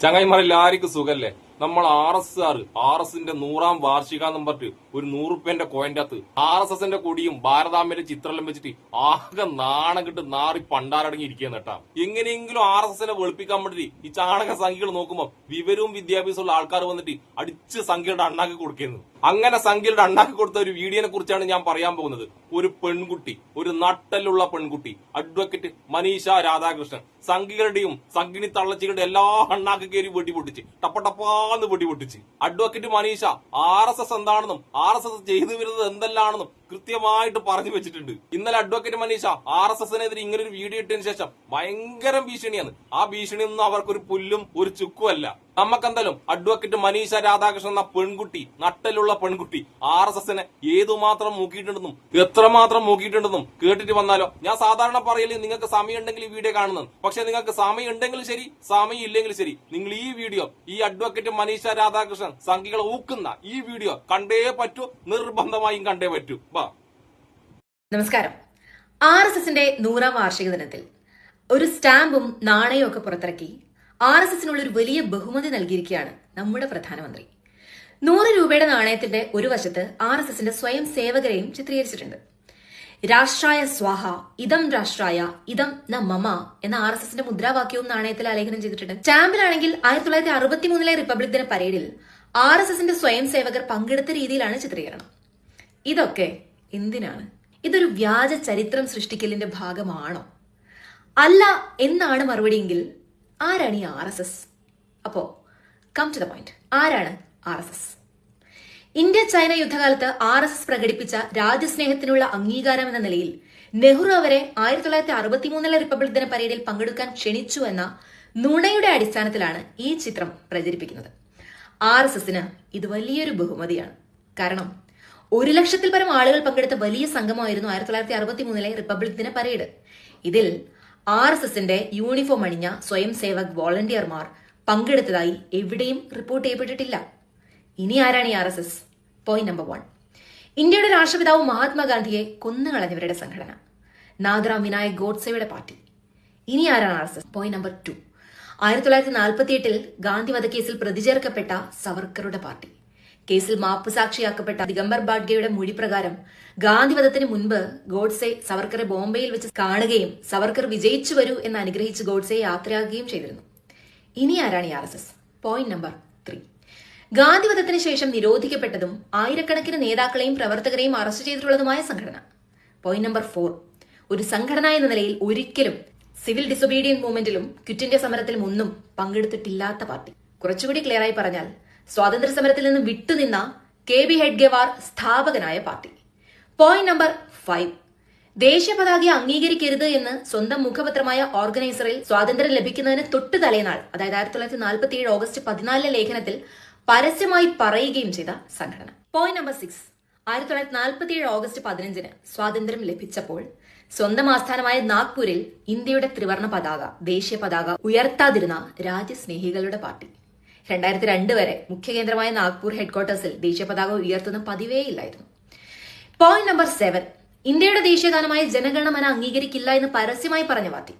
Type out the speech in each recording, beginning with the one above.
ചങ്ങായിമാരെല്ലാവർക്കും സുഖല്ലേ? നമ്മൾ ആർ എസിന്റെ 100ാം വാർഷികാന്നും പറഞ്ഞിട്ട് ഒരു 100 രൂപന്റെ കോയിന്റെ അകത്ത് RSSന്റെ കൊടിയും ഭാരതാംബയുടെ ചിത്രമെല്ലാം വെച്ചിട്ട് ആകെ നാണം കിട്ട് നാറി പണ്ടാരടങ്ങി ഇരിക്കുന്ന കേട്ടാ. എങ്ങനെയെങ്കിലും RSSനെ വെളുപ്പിക്കാൻ വേണ്ടിട്ട് ഈ ചാണക സംഖ്യകൾ നോക്കുമ്പോ വിവരവും വിദ്യാഭ്യാസമുള്ള ആൾക്കാർ വന്നിട്ട് അടിച്ച് സംഖ്യയുടെ അണ്ണാക്കി കൊടുക്കുന്നു. അങ്ങനെ സംഖ്യയുടെ അണ്ണാക്കി കൊടുത്ത ഒരു വീഡിയോനെ കുറിച്ചാണ് ഞാൻ പറയാൻ പോകുന്നത്. ഒരു പെൺകുട്ടി, ഒരു നട്ടലുള്ള പെൺകുട്ടി, അഡ്വക്കേറ്റ് മനീഷ രാധാകൃഷ്ണൻ സംഖ്യകളുടെയും സംഘിണി തള്ളച്ചികളുടെ എല്ലാ അണ്ണാക്കി കയറി വെടിപൊട്ടിച്ച് ടപ്പടപ്പാന്ന് വെടിപൊട്ടിച്ച്. അഡ്വക്കേറ്റ് മനീഷ RSS എന്താണെന്നും RSS ചെയ്തു വരുന്നത് എന്തെല്ലാണെന്നും കൃത്യമായിട്ട് പറഞ്ഞു വെച്ചിട്ടുണ്ട്. ഇന്നലെ അഡ്വക്കേറ്റ് മനീഷ RSSനെതിരെ ഇങ്ങനെ ഒരു വീഡിയോ ഇട്ടതിന് ശേഷം ഭയങ്കര ഭീഷണിയാണ്. ആ ഭീഷണിയൊന്നും അവർക്കൊരു പുല്ലും ഒരു ചുക്കുമല്ല. നമുക്കെന്തായാലും അഡ്വക്കേറ്റ് മനീഷ രാധാകൃഷ്ണൻ എന്ന പെൺകുട്ടി, നട്ടലുള്ള പെൺകുട്ടി RSSനെ ഏതുമാത്രം മൂക്കിയിട്ടുണ്ടെന്നും എത്രമാത്രം മൂക്കിയിട്ടുണ്ടെന്നും കേട്ടിട്ട് വന്നാലോ. ഞാൻ സാധാരണ പറയല് നിങ്ങൾക്ക് സമയം ഉണ്ടെങ്കിൽ ഈ വീഡിയോ കാണുന്നത്. പക്ഷെ നിങ്ങൾക്ക് സമയം ഉണ്ടെങ്കിൽ ശരി, സമയം ഇല്ലെങ്കിൽ ശരി, നിങ്ങൾ ഈ വീഡിയോ, ഈ അഡ്വക്കേറ്റ് മനീഷ രാധാകൃഷ്ണൻ സംഖ്യകളെ ഊക്കുന്ന ഈ വീഡിയോ കണ്ടേ പറ്റൂ, നിർബന്ധമായും കണ്ടേ പറ്റൂ. നമസ്കാരം. RSSന്റെ 100ാം വാർഷിക ദിനത്തിൽ ഒരു സ്റ്റാമ്പും നാണയവും ഒക്കെ പുറത്തിറക്കി RSSനുള്ള ഒരു വലിയ ബഹുമതി നൽകിയിരിക്കുകയാണ് നമ്മുടെ പ്രധാനമന്ത്രി. 100 രൂപയുടെ നാണയത്തിന്റെ ഒരു വശത്ത് RSSന്റെ സ്വയം സേവകരെയും ചിത്രീകരിച്ചിട്ടുണ്ട്. രാഷ്ട്രായ സ്വാഹ, ഇതം രാഷ്ട്രായ, ഇതം ന മമ എന്ന RSSന്റെ മുദ്രാവാക്യവും നാണയത്തിൽ ആലേഖനം ചെയ്തിട്ടുണ്ട്. സ്റ്റാമ്പിലാണെങ്കിൽ 1963 റിപ്പബ്ലിക് ദിന പരേഡിൽ RSSന്റെ സ്വയം സേവകർ പങ്കെടുത്ത രീതിയിലാണ് ചിത്രീകരണം. ഇതൊക്കെ എന്തിനാണ്? ഇതൊരു വ്യാജ ചരിത്രം സൃഷ്ടിക്കലിന്റെ ഭാഗമാണോ? അല്ല എന്നാണ് മറുപടിയെങ്കിൽ ആരാണ് ഈ RSS? അപ്പോ കം ടു ദ പോയിന്റ്. ആരാണ് RSS? ഇന്ത്യ ചൈന യുദ്ധകാലത്ത് RSS പ്രകടിപ്പിച്ച രാജ്യസ്നേഹത്തിനുള്ള അംഗീകാരം എന്ന നിലയിൽ നെഹ്റു അവരെ 1963 റിപ്പബ്ലിക് ദിന പരേഡിൽ പങ്കെടുക്കാൻ ക്ഷണിച്ചു എന്ന നുണയുടെ അടിസ്ഥാനത്തിലാണ് ഈ ചിത്രം പ്രചരിപ്പിക്കുന്നത്. RSSന് ഇത് വലിയൊരു ബഹുമതിയാണ്. കാരണം 1 ലക്ഷത്തിൽ പരം ആളുകൾ പങ്കെടുത്ത വലിയ സംഗമമായിരുന്നു 1963 റിപ്പബ്ലിക് ദിന പരേഡ്. ഇതിൽ RSSന്റെ യൂണിഫോം അണിഞ്ഞ സ്വയം സേവക് വോളണ്ടിയർമാർ പങ്കെടുത്തതായി എവിടെയും റിപ്പോർട്ട് ചെയ്യപ്പെട്ടിട്ടില്ല. ഇനി ആരാണ് ഈ RSS? പോയിന്റ് നമ്പർ 1, ഇന്ത്യയുടെ രാഷ്ട്രപിതാവ് മഹാത്മാഗാന്ധിയെ കൊന്നുകളഞ്ഞവരുടെ സംഘടന, നാഥറാം വിനായക് ഗോഡ്സെയുടെ പാർട്ടി. ഇനി ആരാണ് RSS? പോയിന്റ് നമ്പർ 2, 1948 ഗാന്ധി വധക്കേസിൽ പ്രതിചേർക്കപ്പെട്ട സവർക്കറുടെ പാർട്ടി. കേസിൽ മാപ്പ് സാക്ഷിയാക്കപ്പെട്ട ദിഗംബർ ബാഡ്ഗെയുടെ മൊഴി പ്രകാരം ഗാന്ധിവധത്തിന് മുൻപ് ഗോഡ്സെ സവർക്കറെ ബോംബെയിൽ വെച്ച് കാണുകയും സവർക്കർ വിജയിച്ചു വരൂ എന്ന് അനുഗ്രഹിച്ച് ഗോഡ്സെയെ യാത്രയാക്കുകയും ചെയ്തിരുന്നു. ഇനി ആരാണ് ഈ RSS? പോയിന്റ് നമ്പർ 3, ഗാന്ധിവധത്തിന് ശേഷം നിരോധിക്കപ്പെട്ടതും ആയിരക്കണക്കിന് നേതാക്കളെയും പ്രവർത്തകരെയും അറസ്റ്റ് ചെയ്തിട്ടുള്ളതുമായ സംഘടന. പോയിന്റ് നമ്പർ 4, ഒരു സംഘടന എന്ന നിലയിൽ ഒരിക്കലും സിവിൽ ഡിസൊബീഡിയന്റ് മൂവ്മെന്റിലും ക്വിറ്റ് ഇന്ത്യ സമരത്തിലും ഒന്നും പങ്കെടുത്തിട്ടില്ലാത്ത പാർട്ടി. കുറച്ചുകൂടി ക്ലിയർ ആയി പറഞ്ഞാൽ സ്വാതന്ത്ര്യ സമരത്തിൽ നിന്ന് വിട്ടുനിന്ന KB ഹെഡ്ഗേവാർ സ്ഥാപകനായ പാർട്ടി. പോയിന്റ് നമ്പർ 5, ദേശീയ പതാക അംഗീകരിക്കരുത് എന്ന് സ്വന്തം മുഖപത്രമായ ഓർഗനൈസറിൽ സ്വാതന്ത്ര്യം ലഭിക്കുന്നതിന് തൊട്ടു തലേനാൾ, അതായത് 1947 ഓഗസ്റ്റ് 14 ലേഖനത്തിൽ പരസ്യമായി പറയുകയും ചെയ്ത സംഘടന. പോയിന്റ് നമ്പർ 6, 1947 ഓഗസ്റ്റ് 15 സ്വാതന്ത്ര്യം ലഭിച്ചപ്പോൾ സ്വന്തം ആസ്ഥാനമായ നാഗ്പൂരിൽ ഇന്ത്യയുടെ ത്രിവർണ പതാക, ദേശീയ പതാക ഉയർത്താതിരുന്ന രാജ്യസ്നേഹികളുടെ പാർട്ടി. 2002 വരെ മുഖ്യ കേന്ദ്രമായ നാഗ്പൂർ ഹെഡ്ക്വാർട്ടേഴ്സിൽ ദേശീയ പതാക ഉയർത്തുന്ന പതിവേ ഇല്ലായിരുന്നു. പോയിന്റ് നമ്പർ 7, ഇന്ത്യയുടെ ദേശീയഗാനമായ ജനഗണമന അംഗീകരിക്കില്ല എന്ന് പരസ്യമായി പറഞ്ഞ പാർട്ടി.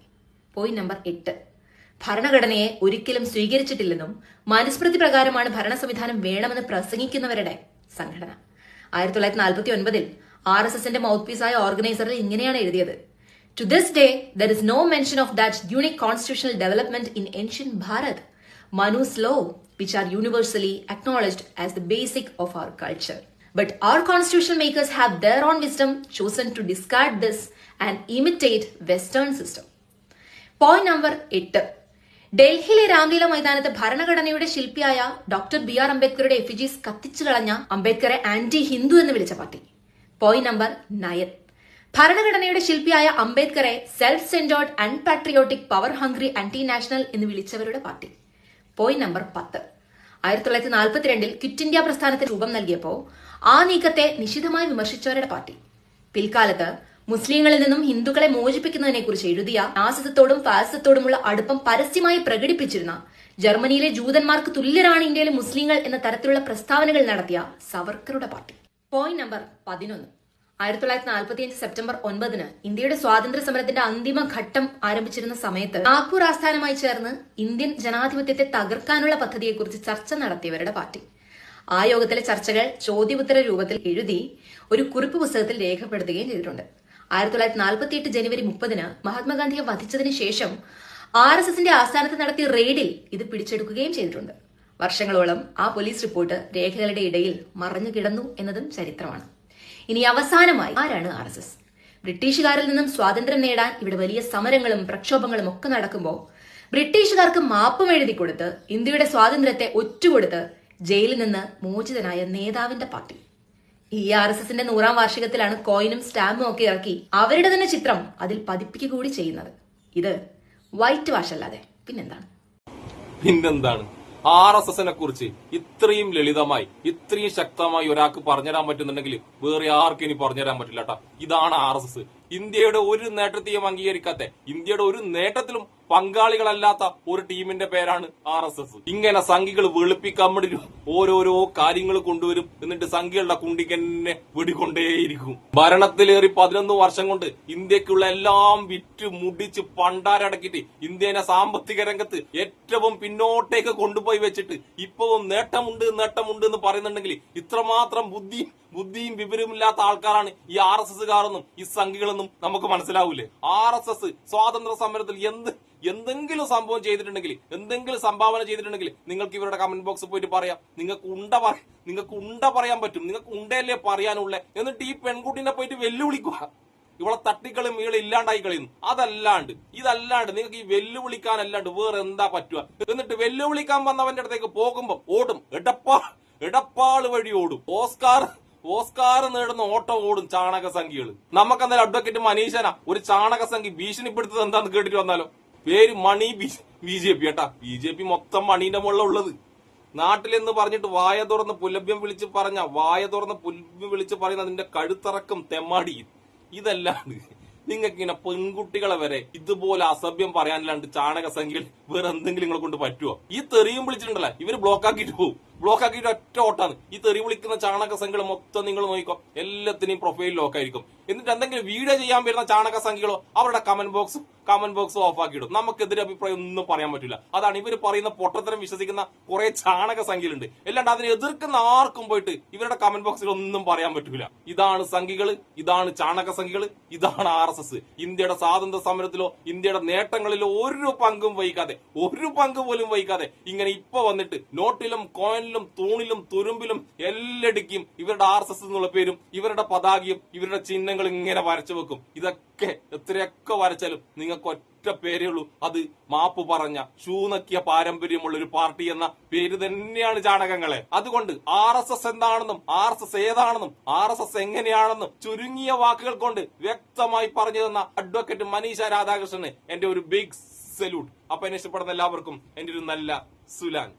പോയിന്റ് നമ്പർ 8, ഭരണഘടനയെ ഒരിക്കലും സ്വീകരിച്ചിട്ടില്ലെന്നും മനുസ്മൃതി പ്രകാരമാണ് ഭരണ സംവിധാനം വേണമെന്ന് പ്രസംഗിക്കുന്നവരുടെ സംഘടന. 1949 RSSന്റെ മൗത്ത്പീസായ ഓർഗനൈസറിൽ ഇങ്ങനെയാണ് എഴുതിയത്: to this day there is no mention of that unique constitutional development in ancient Bharat, Manu's law, which are universally acknowledged as the basic of our culture. But our constitution makers have their own wisdom chosen to discard this and imitate Western system. Point number 8, ഡൽഹിയിലെ രാംലീല മൈതാനത്ത് ഭരണഘടനയുടെ ശില്പിയായ doctor BR അംബേദ്കറുടെ എഫിജീസ് കത്തിച്ചു കളഞ്ഞ അംബേദ്കറെ anti Hindu എന്ന് വിളിച്ച party. Point number 9, ഭരണഘടനയുടെ ശില്പിയായ അംബേദ്കറെ self centred, unpatriotic, power hungry, anti national എന്ന് വിളിച്ചവരുടെ പാർട്ടി. പോയിന്റ് നമ്പർ 10, 1942 ക്വിറ്റ് ഇന്ത്യ പ്രസ്ഥാനത്തിന് രൂപം നൽകിയപ്പോൾ ആ നീക്കത്തെ നിശിതമായി വിമർശിച്ചവരുടെ പാർട്ടി. പിൽക്കാലത്ത് മുസ്ലിങ്ങളിൽ നിന്നും ഹിന്ദുക്കളെ മോചിപ്പിക്കുന്നതിനെ കുറിച്ച് എഴുതിയ നാസിസത്തോടും ഫാസിസത്തോടുമുള്ള അടുപ്പം പരസ്യമായി പ്രകടിപ്പിച്ചിരുന്ന, ജർമ്മനിയിലെ ജൂതന്മാർക്ക് തുല്യരാണ് ഇന്ത്യയിലെ മുസ്ലിങ്ങൾ എന്ന തരത്തിലുള്ള പ്രസ്താവനകൾ നടത്തിയ സവർക്കറുടെ പാർട്ടി. പോയിന്റ് നമ്പർ 11, 1945 സെപ്റ്റംബർ 9 ഇന്ത്യയുടെ സ്വാതന്ത്ര്യ സമരത്തിന്റെ അന്തിമ ഘട്ടം ആരംഭിച്ചിരുന്ന സമയത്ത് നാഗ്പൂർ ആസ്ഥാനമായി ചേർന്ന് ഇന്ത്യൻ ജനാധിപത്യത്തെ തകർക്കാനുള്ള പദ്ധതിയെക്കുറിച്ച് ചർച്ച നടത്തിയവരുടെ പാർട്ടി. ആ യോഗത്തിലെ ചർച്ചകൾ ചോദ്യോത്തര രൂപത്തിൽ എഴുതി ഒരു കുറിപ്പ് പുസ്തകത്തിൽ രേഖപ്പെടുത്തുകയും ചെയ്തിട്ടുണ്ട്. 1948 ജനുവരി 30 മഹാത്മാഗാന്ധിയെ വധിച്ചതിന് ശേഷം RSSന്റെ ആസ്ഥാനത്ത് നടത്തിയ റെയ്ഡിൽ ഇത് പിടിച്ചെടുക്കുകയും ചെയ്തിട്ടുണ്ട്. വർഷങ്ങളോളം ആ പോലീസ് റിപ്പോർട്ട് രേഖകളുടെ ഇടയിൽ മറഞ്ഞു കിടന്നു എന്നതും ചരിത്രമാണ്. ഇനി അവസാനമായി ആരാണ് RSS? ബ്രിട്ടീഷുകാരിൽ നിന്നും സ്വാതന്ത്ര്യം നേടാൻ ഇവിടെ വലിയ സമരങ്ങളും പ്രക്ഷോഭങ്ങളും ഒക്കെ നടക്കുമ്പോൾ ബ്രിട്ടീഷുകാർക്ക് മാപ്പും എഴുതി കൊടുത്ത് ഇന്ത്യയുടെ സ്വാതന്ത്ര്യത്തെ ഒറ്റുകൊടുത്ത് ജയിലിൽ നിന്ന് മോചിതനായ നേതാവിന്റെ പാർട്ടി. ഈ RSSന്റെ 100ാം വാർഷികത്തിലാണ് കോയിനും സ്റ്റാമ്പും ഒക്കെ ഇറക്കി അവരുടെ തന്നെ ചിത്രം അതിൽ പതിപ്പിക്കുക കൂടി ചെയ്യുന്നത്. ഇത് വൈറ്റ് വാഷ് അല്ലാതെ പിന്നെന്താണ്? RSSനെ കുറിച്ച് ഇത്രയും ലളിതമായി ഇത്രയും ശക്തമായി ഒരാൾക്ക് പറഞ്ഞുതരാൻ പറ്റുന്നുണ്ടെങ്കിൽ വേറെ ആർക്കും ഇനി പറഞ്ഞുതരാൻ പറ്റില്ല കേട്ടോ. ഇതാണ് RSS. ഇന്ത്യയുടെ ഒരു നേട്ടത്തെയും അംഗീകരിക്കാത്ത, ഇന്ത്യയുടെ ഒരു നേട്ടത്തിലും പങ്കാളികളല്ലാത്ത ഒരു ടീമിന്റെ പേരാണ് RSS. ഇങ്ങനെ സംഘികൾ വെളുപ്പിക്കാൻ വേണ്ടി ഓരോരോ കാര്യങ്ങൾ കൊണ്ടുവരും, എന്നിട്ട് സംഘികളുടെ കുണ്ടിക്കന്നെ വെടികൊണ്ടേയിരിക്കും. ഭരണത്തിലേറി 11 വർഷം കൊണ്ട് ഇന്ത്യക്കുള്ള എല്ലാം വിറ്റ് മുടിച്ച് പണ്ടാരടക്കിയിട്ട് ഇന്ത്യനെ സാമ്പത്തിക രംഗത്ത് ഏറ്റവും പിന്നോട്ടേക്ക് കൊണ്ടുപോയി വെച്ചിട്ട് ഇപ്പവും നേട്ടമുണ്ട് എന്ന് പറയുന്നുണ്ടെങ്കിൽ ഇത്രമാത്രം ബുദ്ധിയും വിവരമില്ലാത്ത ആൾക്കാരാണ് ഈ RSSകാരെന്നും ഈ സംഘികളെന്നും നമുക്ക് മനസ്സിലാവൂലേ? RSS സ്വാതന്ത്ര്യ സമരത്തിൽ എന്തെങ്കിലും സംഭവം ചെയ്തിട്ടുണ്ടെങ്കിൽ, എന്തെങ്കിലും സംഭാവന ചെയ്തിട്ടുണ്ടെങ്കിൽ നിങ്ങൾക്ക് ഇവരുടെ കമന്റ് ബോക്സിൽ പോയിട്ട് പറയാം. നിങ്ങൾക്ക് ഉണ്ട പറയാൻ പറ്റും, നിങ്ങൾക്ക് ഉണ്ടയല്ലേ പറയാനുള്ള. എന്നിട്ട് ഈ പെൺകുട്ടീനെ പോയിട്ട് വെല്ലുവിളിക്കുക, ഇവളെ തട്ടിക്കളും ഇവളെ ഇല്ലാണ്ടായി കളയുന്നു. ഇതല്ലാണ്ട് നിങ്ങൾക്ക് ഈ വെല്ലുവിളിക്കാനല്ലാണ്ട് വേറെ എന്താ പറ്റുക? എന്നിട്ട് വെല്ലുവിളിക്കാൻ വന്നവന്റെ അടുത്തേക്ക് പോകുമ്പോ ഓടും, എടപ്പാള് വഴി ഓടും. ഓസ്കാർ നേടുന്ന ഓട്ടം ഓടും ചാണക സംഖ്യകൾ. നമുക്കെന്തായാലും അഡ്വക്കേറ്റ് മനീഷന ഒരു ചാണക സംഖ്യ ഭീഷണിപ്പെടുത്തത് എന്താന്ന് കേട്ടിട്ട് വന്നാലോ? പേര് മണി BJP കേട്ടാ. BJP മൊത്തം മണീന്റെ മുകളിൽ ഉള്ളത്. നാട്ടിലെന്ന് പറഞ്ഞിട്ട് വായ തുറന്ന് പുലഭ്യം വിളിച്ച് പറയുന്ന അതിന്റെ കഴുത്തറക്കം തെമ്മാടി. ഇതല്ലാണ്ട് നിങ്ങൾക്ക് ഇങ്ങനെ പെൺകുട്ടികളെ വരെ ഇതുപോലെ അസഭ്യം പറയാനല്ലാണ്ട് ചാണക സംഖ്യകൾ വേറെ എന്തെങ്കിലും നിങ്ങളെ കൊണ്ട് പറ്റുമോ? ഈ തെറിയും വിളിച്ചിട്ടുണ്ടല്ലോ, ഇവര് ബ്ലോക്കാക്കിയിട്ട് പോകും. ബ്ലോക്കാക്കിയിട്ട് ഒറ്റ ഓട്ടാണ്. ഈ തെറി വിളിക്കുന്ന ചാണക സംഖ്യകൾ മൊത്തം നിങ്ങൾ നോക്കിക്കോ, എല്ലാത്തിനെയും പ്രൊഫൈൽ ലോക്കായിരിക്കും. എന്നിട്ട് എന്തെങ്കിലും വീഡിയോ ചെയ്യാൻ വരുന്ന ചാണക സംഖ്യകളോ അവരുടെ കമന്റ് ബോക്സ് ഓഫ് ആക്കിയിടും. നമുക്കെതിരെ അഭിപ്രായം ഒന്നും പറയാൻ പറ്റില്ല. അതാണ് ഇവർ പറയുന്ന പൊട്ടത്തരം വിശ്വസിക്കുന്ന കുറെ ചാണക സംഖ്യകളുണ്ട്. അല്ലാണ്ട് അതിനെ എതിർക്കുന്ന ആർക്കും പോയിട്ട് ഇവരുടെ കമന്റ് ബോക്സിൽ ഒന്നും പറയാൻ പറ്റൂല. ഇതാണ് സംഖ്യകള്, ഇതാണ് ചാണക സംഖ്യകള്, ഇതാണ് RSS. ഇന്ത്യയുടെ സ്വാതന്ത്ര്യ സമരത്തിലോ ഇന്ത്യയുടെ നേട്ടങ്ങളിലോ ഒരു പങ്കും വഹിക്കാതെ ഇങ്ങനെ ഇപ്പൊ വന്നിട്ട് നോട്ടിലും കോയിനിലും തൂണിലും തുരുമ്പിലും എല്ലാടിക്കും ഇവരുടെ RSS എന്നുള്ള പേരും ഇവരുടെ പതാകയും ഇവരുടെ ചിഹ്നങ്ങളും ഇങ്ങനെ വരച്ചു വെക്കും. ഇതൊക്കെ എത്രയൊക്കെ വരച്ചാലും നിങ്ങൾക്ക് ഒറ്റ പേരേ ഉള്ളൂ, അത് മാപ്പ് പറഞ്ഞ ഷൂനക്കിയ പാരമ്പര്യമുള്ള ഒരു പാർട്ടി എന്ന പേര് തന്നെയാണ് ചാണകങ്ങളെ. അതുകൊണ്ട് RSS എന്താണെന്നും RSS ഏതാണെന്നും RSS എങ്ങനെയാണെന്നും ചുരുങ്ങിയ വാക്കുകൾ കൊണ്ട് വ്യക്തമായി പറഞ്ഞു തന്ന അഡ്വക്കേറ്റ് മനീഷ രാധാകൃഷ്ണന് എന്റെ ഒരു ബിഗ് സല്യൂട്ട്. അപ്പൊ എന്നെ ഇഷ്ടപ്പെടുന്ന എല്ലാവർക്കും എന്റെ ഒരു നല്ല സുലാൻ.